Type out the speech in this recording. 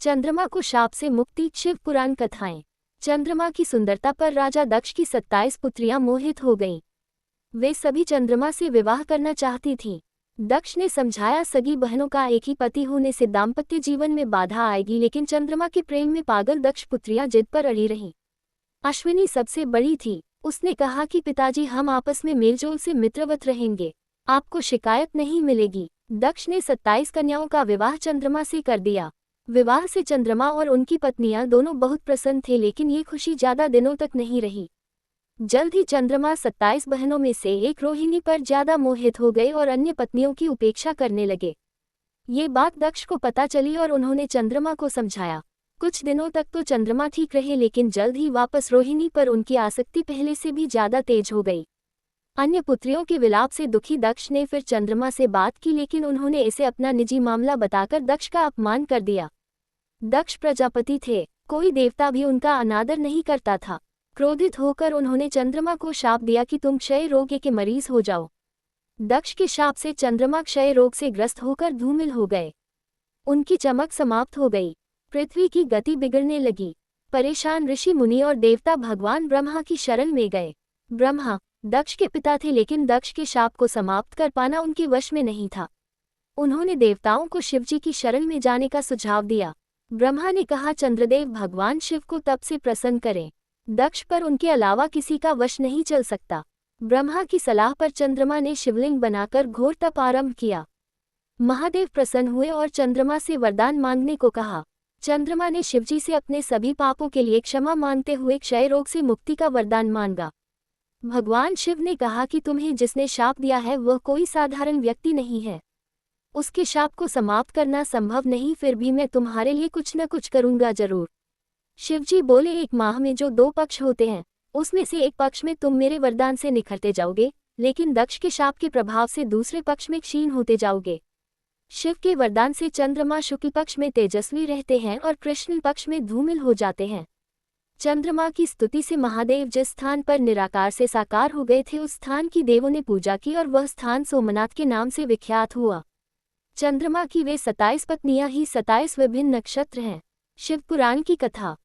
चंद्रमा को शाप से मुक्ति। शिव पुराण कथाएं। चंद्रमा की सुंदरता पर राजा दक्ष की 27 पुत्रियां मोहित हो गईं। वे सभी चंद्रमा से विवाह करना चाहती थीं। दक्ष ने समझाया, सगी बहनों का एक ही पति होने से दाम्पत्य जीवन में बाधा आएगी, लेकिन चंद्रमा के प्रेम में पागल दक्ष पुत्रियां जिद पर अड़ी रहीं। अश्विनी सबसे बड़ी थी। उसने कहा कि पिताजी, हम आपस में मेलजोल से मित्रवत रहेंगे, आपको शिकायत नहीं मिलेगी। दक्ष ने 27 कन्याओं का विवाह चंद्रमा से कर दिया। विवाह से चंद्रमा और उनकी पत्नियां दोनों बहुत प्रसन्न थे, लेकिन ये खुशी ज्यादा दिनों तक नहीं रही। जल्द ही चंद्रमा 27 बहनों में से एक रोहिणी पर ज्यादा मोहित हो गए और अन्य पत्नियों की उपेक्षा करने लगे। ये बात दक्ष को पता चली और उन्होंने चंद्रमा को समझाया। कुछ दिनों तक तो चंद्रमा ठीक रहे, लेकिन जल्द ही वापस रोहिणी पर उनकी आसक्ति पहले से भी ज्यादा तेज हो गई। अन्य पुत्रियों के विलाप से दुखी दक्ष ने फिर चंद्रमा से बात की, लेकिन उन्होंने इसे अपना निजी मामला बताकर दक्ष का अपमान कर दिया। दक्ष प्रजापति थे, कोई देवता भी उनका अनादर नहीं करता था। क्रोधित होकर उन्होंने चंद्रमा को शाप दिया कि तुम क्षय रोग के मरीज हो जाओ। दक्ष के शाप से चंद्रमा क्षय रोग से ग्रस्त होकर धूमिल हो गए। उनकी चमक समाप्त हो गई। पृथ्वी की गति बिगड़ने लगी। परेशान ऋषि मुनि और देवता भगवान ब्रह्मा की शरण में गए। ब्रह्मा दक्ष के पिता थे, लेकिन दक्ष के शाप को समाप्त कर पाना उनके वश में नहीं था। उन्होंने देवताओं को शिवजी की शरण में जाने का सुझाव दिया। ब्रह्मा ने कहा, चंद्रदेव भगवान शिव को तप से प्रसन्न करें। दक्ष पर उनके अलावा किसी का वश नहीं चल सकता। ब्रह्मा की सलाह पर चंद्रमा ने शिवलिंग बनाकर घोर तप आरंभ किया। महादेव प्रसन्न हुए और चंद्रमा से वरदान मांगने को कहा। चंद्रमा ने शिवजी से अपने सभी पापों के लिए क्षमा मांगते हुए क्षय रोग से मुक्ति का वरदान मांगा। भगवान शिव ने कहा कि तुम्हें जिसने शाप दिया है वह कोई साधारण व्यक्ति नहीं है। उसके शाप को समाप्त करना संभव नहीं, फिर भी मैं तुम्हारे लिए कुछ न कुछ करूंगा जरूर। शिवजी बोले, एक माह में जो 2 पक्ष होते हैं, उसमें से एक पक्ष में तुम मेरे वरदान से निखरते जाओगे, लेकिन दक्ष के शाप के प्रभाव से दूसरे पक्ष में क्षीण होते जाओगे। शिव के वरदान से चंद्रमा शुक्ल पक्ष में तेजस्वी रहते हैं और कृष्ण पक्ष में धूमिल हो जाते हैं। चंद्रमा की स्तुति से महादेव जिस स्थान पर निराकार से साकार हो गए थे, उस स्थान की देवों ने पूजा की और वह स्थान सोमनाथ के नाम से विख्यात हुआ। चंद्रमा की वे 27 पत्नियां ही 27 विभिन्न नक्षत्र हैं। शिव पुराण की कथा।